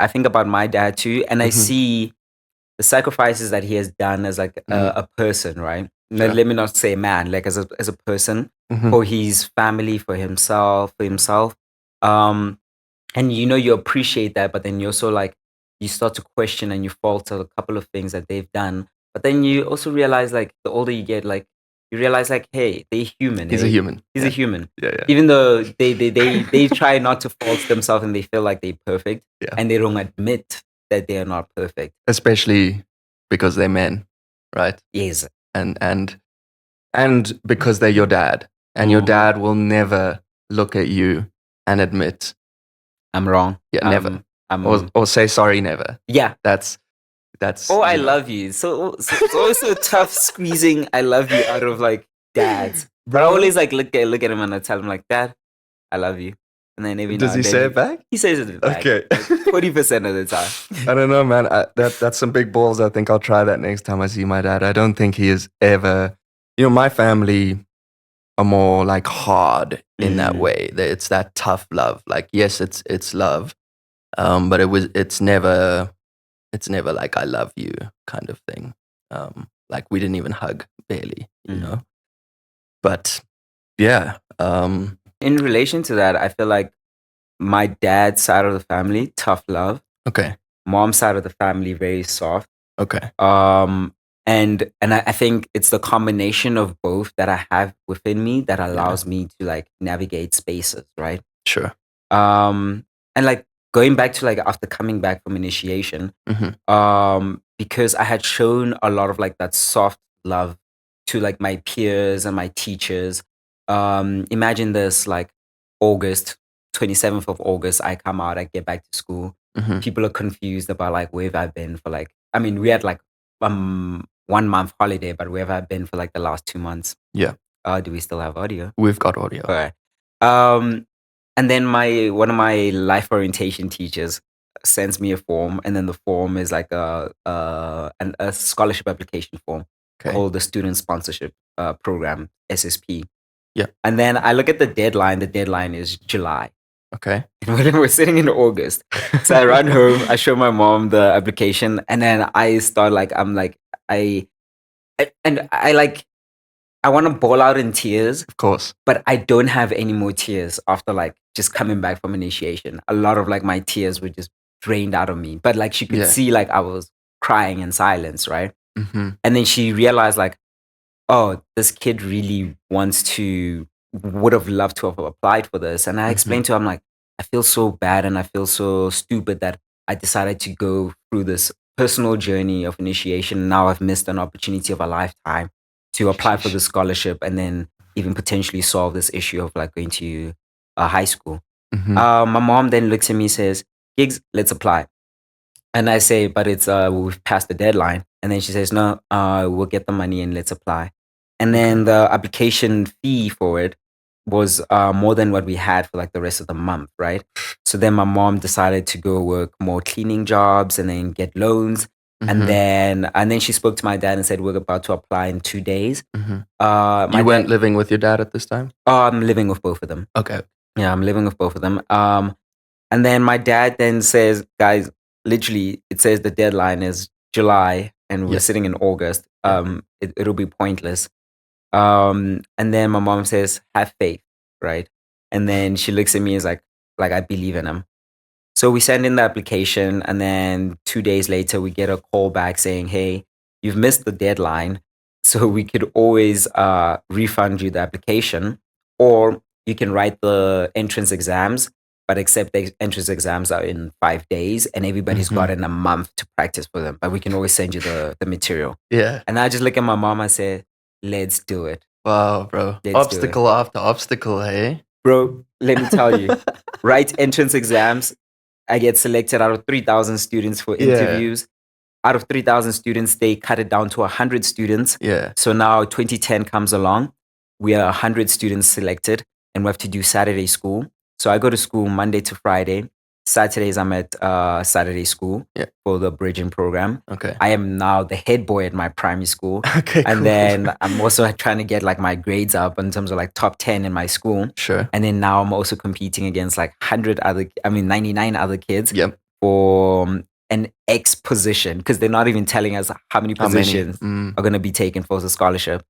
I think about my dad too, and I Mhm. see the sacrifices that he has done as like Mhm. a person, right? No, Sure. let me not say man, like as a person, Mhm. for his family, for himself. Um, and you appreciate that, but then you also like you start to question and you falter a couple of things that they've done. But then you also realize like the older you get, like you realize like, hey, they're human, He's a hey? human. He's a Yeah. human. Yeah, yeah. Even though they try not to fault themselves and they feel like they're perfect Yeah. and they don't admit that they are not perfect. Especially because they're men, right? Yes. And because they're your dad, and your Mhm. dad will never look at you and admit, I'm wrong. yeah, never, I'm or say sorry, never. yeah. That's Oh, I you know, love you. So it's also tough squeezing I love you out of like dads. But I bro. always like look at him and I tell him like, Dad, I love you. And then every Does now he and then say it back? he says it back Okay. like 20% of the time. I don't know, man. That's some big balls. I think I'll try that next time I see my dad. I don't think he is ever. My family are more like hard in that Mm, way. It's that tough love. Like, yes, it's love, but it's never like I love you kind of thing. Like we didn't even hug barely. mm. But yeah, In relation to that, I feel like my dad's side of the family, tough love. okay, Mom's side of the family, very soft. okay, Um, and I think it's the combination of both that I have within me that yeah, allows me to like navigate spaces, right? sure, And like going back to like after coming back from initiation, hmm, because I had shown a lot of like that soft love to like my peers and my teachers. Imagine this, like August 27th of August, I come out, I get back to school. hmm, People are confused about like where have I been for like, I mean, we had like 1 month holiday, but where have I been for like the last 2 months? yeah. Do we still have audio? We've got audio. Alright. Um, and then my one of my life orientation teachers sends me a form, and then the form is like a scholarship application form Okay, called the Student Sponsorship Program, SSP. yeah, And then I look at the deadline. The deadline is July, okay. and we're sitting in August. So I run home. I show my mom the application, and then I start like I'm like and I like I want to ball out in tears, Of course. but I don't have any more tears after like just coming back from initiation. A lot of like my tears were just drained out of me. But like she could Yeah. see like I was crying in silence, right? Hmm. And then she realized like, oh, this kid really would have loved to have applied for this. And I Hmm. explained to her, I'm like, I feel so bad and I feel so stupid that I decided to go through this personal journey of initiation. Now I've missed an opportunity of a lifetime to apply for Sheesh. the scholarship and then even potentially solve this issue of like going to high school. Hmm. My mom then looks at me and says, Gigs, let's apply. And I say, but it's we've passed the deadline. And then she says, no, we'll get the money and let's apply. And Okay. then the application fee for it was more than what we had for like the rest of the month, right? So then my mom decided to go work more cleaning jobs and then get loans. And Hmm. then she spoke to my dad and said, we're about to apply in 2 days. Hmm. My You weren't dad, living with your dad at this time? I'm living with both of them. Okay. Yeah, I'm living with both of them. And then my dad then says, guys, literally, it says the deadline is July and we're Yeah. sitting in August. Yeah. It'll be pointless. And then my mom says, have faith, right? And then she looks at me as like I believe in him. So we send in the application, and then 2 days later, we get a call back saying, hey, you've missed the deadline. So we could always refund you the application, or you can write the entrance exams, but except the entrance exams are in 5 days, and everybody's Hmm. gotten a month to practice for them. But we can always send you the material. Yeah. And I just look at my mom and say, let's do it. Wow, bro. Let's do it. Obstacle after obstacle, hey? Bro, let me tell you, write entrance exams. I get selected out of 3,000 students for Yeah. interviews. Out of 3,000 students, they cut it down to 100 students. Yeah. So now 2010 comes along. We are 100 students selected, and we have to do Saturday school. So I go to school Monday to Friday. Saturdays, I'm at Saturday school Yeah. for the bridging program. Okay. I am now the head boy at my primary school. Okay, And cool. then I'm also trying to get like my grades up in terms of like top 10 in my school. Sure. And then now I'm also competing against like 99 other kids. Yep. for an X position because they're not even telling us how many How many? positions are going to be taken for the scholarship.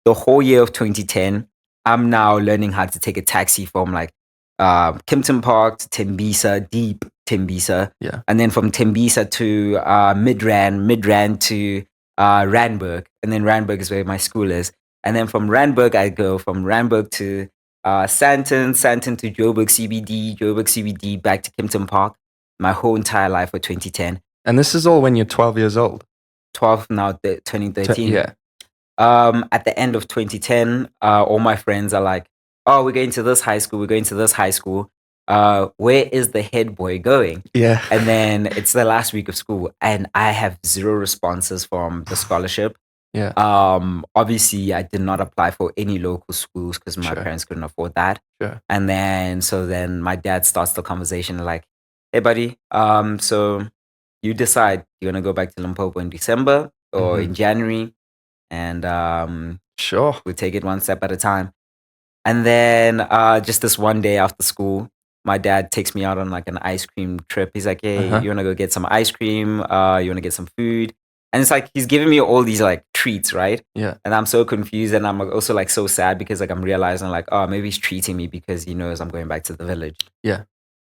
The whole year of 2010, I'm now learning how to take a taxi from like Kimpton Park to Tembisa, deep Tembisa, Yeah. and then from Tembisa to Midrand to Randburg, and then Randburg is where my school is, and then from Randburg I go from Randburg to Santon to Joburg CBD, back to Kimpton Park. My whole entire life for 2010. And this is all when you're 12 years old. 12 now, turning 13. Yeah. At the end of 2010, all my friends are like, "Oh, we're going to this high school. We're going to this high school. Where is the head boy going?" Yeah. And then it's the last week of school, and I have zero responses from the scholarship. Yeah. Obviously, I did not apply for any local schools because my Sure. parents couldn't afford that. Sure. And then my dad starts the conversation like, "Hey, buddy, so you decide you're gonna go back to Limpopo in December or in January, and Sure. we take it one step at a time." And then just this one day after school, my dad takes me out on like an ice cream trip. He's like, "Hey, you wanna go get some ice cream? You wanna get some food?" And it's like he's giving me all these like treats, right? Yeah. And I'm so confused, and I'm also like so sad because like I'm realizing like, oh, maybe he's treating me because he knows I'm going back to the village. Yeah.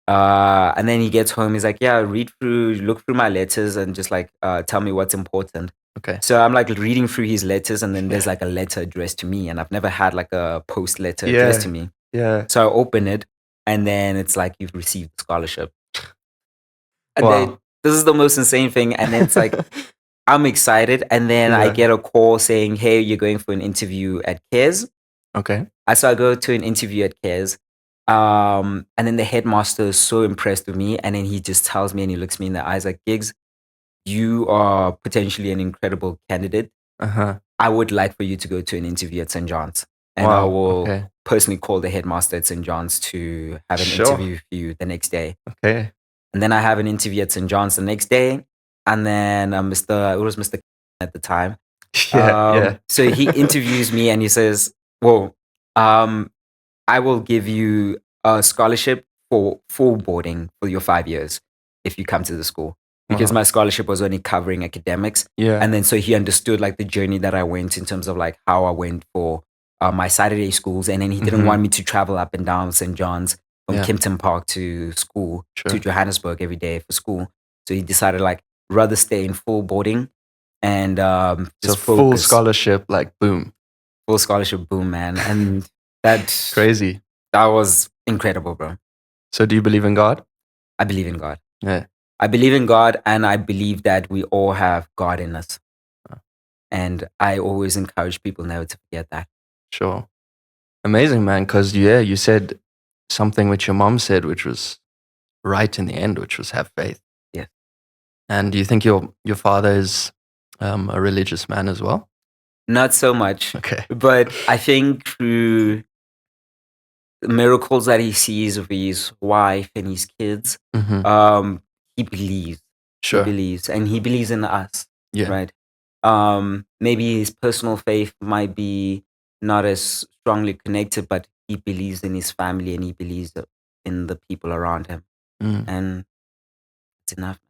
And then he gets home. He's like, "Yeah, look through my letters, and just like tell me what's important." Okay. So I'm like reading through his letters, and then there's like a letter addressed to me, and I've never had like a post letter addressed to me. Yeah. So I open it, and then it's like, "You've received the scholarship." And Wow. then this is the most insane thing, and then it's like I'm excited, and then I Yeah. get a call saying, "Hey, you're going for an interview at CARES." Okay. So I go to an interview at CARES. And then the headmaster is so impressed with me, and then he just tells me, and he looks me in the eyes like, "Gigs, you are potentially an incredible candidate. I would like for you to go to an interview at St. John's, and I Wow. will Okay. personally call the headmaster at St. John's to have an Sure. interview with you the next day." Okay. And then I have an interview at St. John's the next day, and then it was Mr. at the time. Yeah. So he interviews me, and he says, "Well, I will give you a scholarship for full boarding for your 5 years if you come to the school." Because Wow. my scholarship was only covering academics. Yeah. And then so he understood like the journey that I went in terms of like how I went for my Saturday schools. And then he didn't want me to travel up and down St. John's from Yeah. Kimpton Park to school, to Sure. Johannesburg every day for school. So he decided like rather stay in full boarding and So just full focus. scholarship, like boom. Full scholarship, boom, man. And that Crazy. that was incredible, bro. So do you believe in God? I believe in God. Yeah. I believe in God, and I believe that we all have God in us. And I always encourage people never to forget that. Sure. Amazing, man. Because you said something which your mom said, which was right in the end, which was have faith. Yes. And do you think your father is a religious man as well? Not so much, Okay. but I think through the miracles that he sees with his wife and his kids, he believes. Sure. He believes, and he believes in us. Yeah. Right. Maybe his personal faith might be not as strongly connected, but he believes in his family, and he believes in the people around him, Mm. and it's enough.